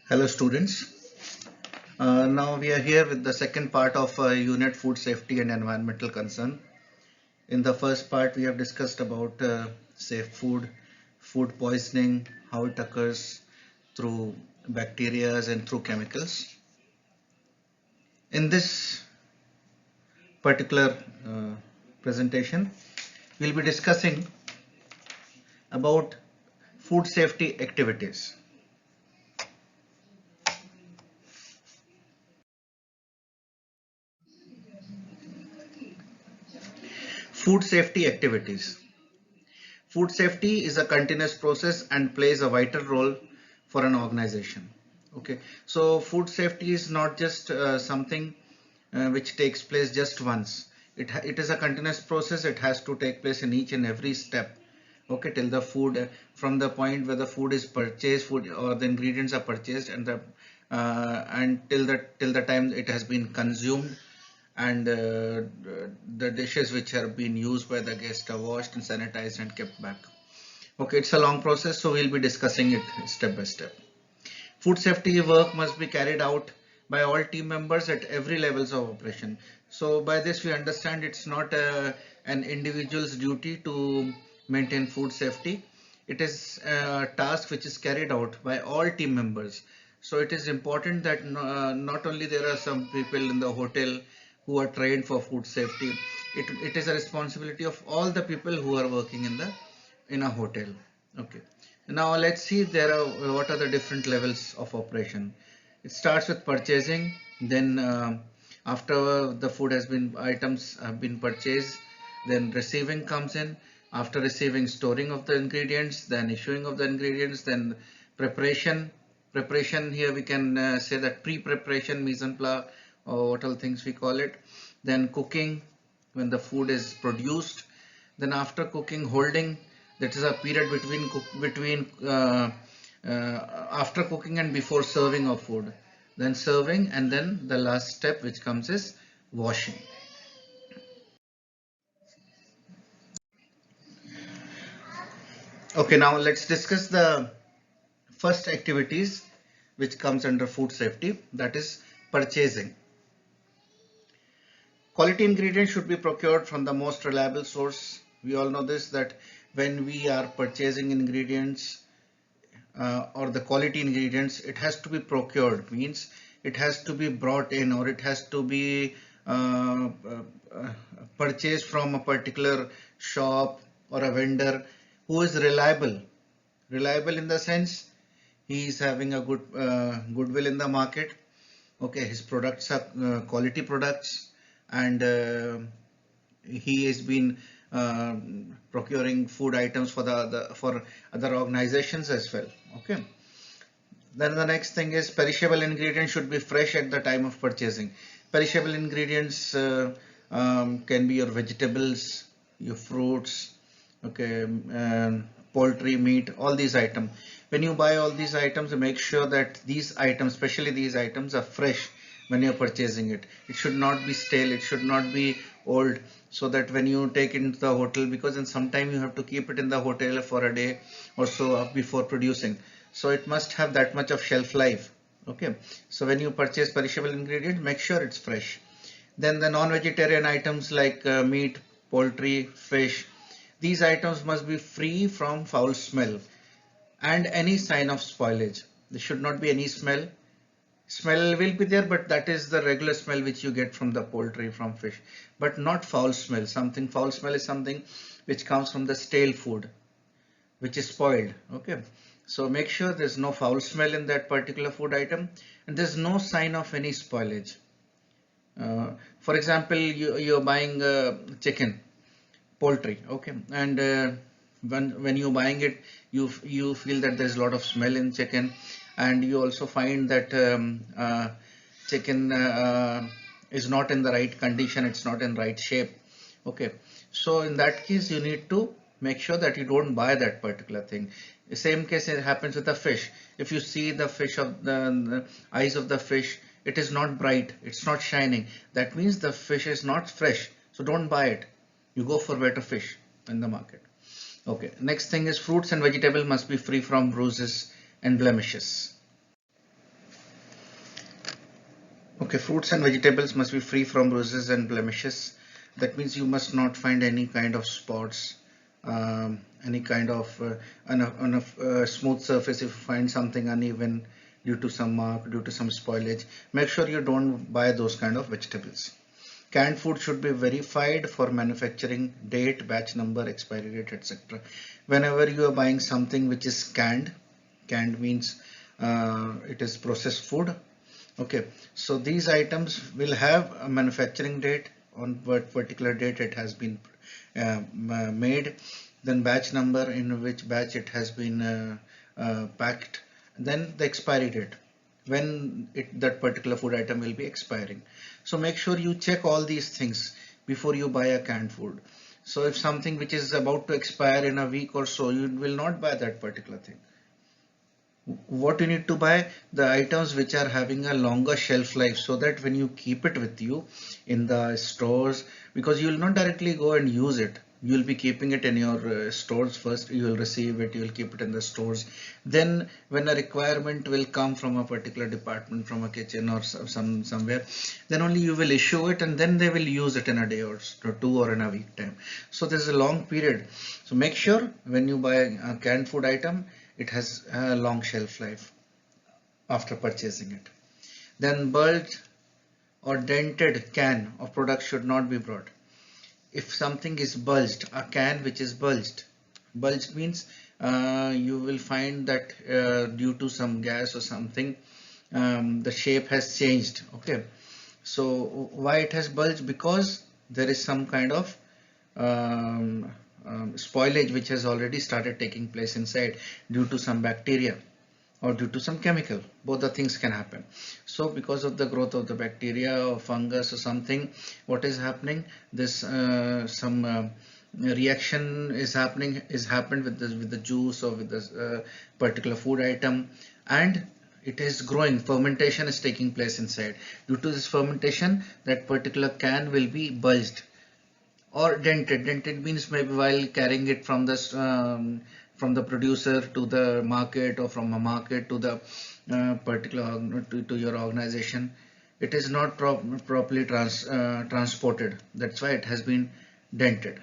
Hello students. Now we are here with the second part of unit food safety and environmental concern. In the first part we have discussed about safe food, food poisoning, how it occurs through bacteria and through chemicals. In this particular presentation we'll be discussing about food safety activities. Food safety activities. Food safety is a continuous process and plays a vital role for an organization. Okay, so food safety is not just something which takes place just once. It is a continuous process. It has to take place in each and every step. Okay, till the food from the point where the food is purchased, food or the ingredients are purchased, and till the time it has been consumed, and the dishes which are being used by the guest are washed and sanitized and kept back. Okay, it's a long process, so we'll be discussing it step by step. Food safety work must be carried out by all team members at every levels of operation. So by this we understand it's not an individual's duty to maintain food safety. It is a task which is carried out by all team members. So it is important that not only there are some people in the hotel who are trained for food safety, it is a responsibility of all the people who are working in a hotel. Okay. Now let's see there are what are the different levels of operation. It starts with purchasing, then after the food has been items have been purchased, then receiving comes in. After receiving, storing of the ingredients, then issuing of the ingredients, then preparation. Preparation here we can say that pre-preparation, mise en place, or what all things we call it. Then cooking when the food is produced. Then after cooking, holding, that is a period between after cooking and before serving of food. Then serving, and then the last step which comes is washing. Okay, now let's discuss the first activities which comes under food safety, that is purchasing. Quality ingredients should be procured from the most reliable source. We all know this, that when we are purchasing ingredients or the quality ingredients, it has to be procured, means it has to be brought in, or it has to be purchased from a particular shop or a vendor who is reliable. Reliable in the sense he is having a goodwill in the market. Okay, his products are quality products, and he has been procuring food items for for other organizations as well. Okay, then the next thing is perishable ingredients should be fresh at the time of purchasing. Perishable ingredients can be your vegetables, your fruits, okay, poultry, meat, all these items. When you buy all these items, make sure that these items, especially these items, are fresh when you're purchasing it. It should not be stale, it should not be old, so that when you take it into the hotel, because in some time you have to keep it in the hotel for a day or so before producing, so it must have that much of shelf life. Okay, so when you purchase perishable ingredient, make sure it's fresh. Then the non-vegetarian items like meat, poultry, fish, these items must be free from foul smell and any sign of spoilage. There should not be any smell. Smell will be there, but that is the regular smell which you get from the poultry, from fish, but not foul smell. Something foul smell is something which comes from the stale food, which is spoiled. Okay, so make sure there's no foul smell in that particular food item, and there's no sign of any spoilage. For example, you're buying chicken, poultry, okay, and when you're buying it, you feel that there's a lot of smell in chicken, and you also find that chicken is not in the right condition, it's not in right shape. Okay, so in that case you need to make sure that you don't buy that particular thing. The same case it happens with the fish. If you see the fish of the eyes of the fish, it is not bright, it's not shining, that means the fish is not fresh, so don't buy it. You go for better fish in the market. Okay, next thing is fruits and vegetables must be free from bruises and blemishes. Okay, fruits and vegetables must be free from bruises and blemishes. That means you must not find any kind of spots, any kind of on a smooth surface. If you find something uneven due to some mark, due to some spoilage, make sure you don't buy those kind of vegetables. Canned food should be verified for manufacturing date, batch number, expiry date, etc. Whenever you are buying something which is canned means it is processed food. Okay, so these items will have a manufacturing date, on what particular date it has been made, then batch number, in which batch it has been packed, then the expiry date, when that particular food item will be expiring. So make sure you check all these things before you buy a canned food. So if something which is about to expire in a week or so, you will not buy that particular thing. What you need to buy, the items which are having a longer shelf life, so that when you keep it with you in the stores, because you will not directly go and use it, you will be keeping it in your stores first. You will receive it, you will keep it in the stores, then when a requirement will come from a particular department, from a kitchen or somewhere, then only you will issue it, and then they will use it in a day or two, or in a week time. So there's a long period. So make sure when you buy a canned food item, it has a long shelf life after purchasing it. Then bulged or dented can of product should not be brought. If something is bulged, a can which is bulged means you will find that due to some gas or something, the shape has changed. Okay, so why it has bulged? Because there is some kind of spoilage which has already started taking place inside due to some bacteria or due to some chemical. Both the things can happen. So because of the growth of the bacteria or fungus or something, what is happening, this some reaction is happened with the juice or with this particular food item, and it is growing. Fermentation is taking place inside. Due to this fermentation, that particular can will be bulged or dented. Dented means maybe while carrying it from from the producer to the market, or from a market to the to your organization, it is not properly transported. That's why it has been dented.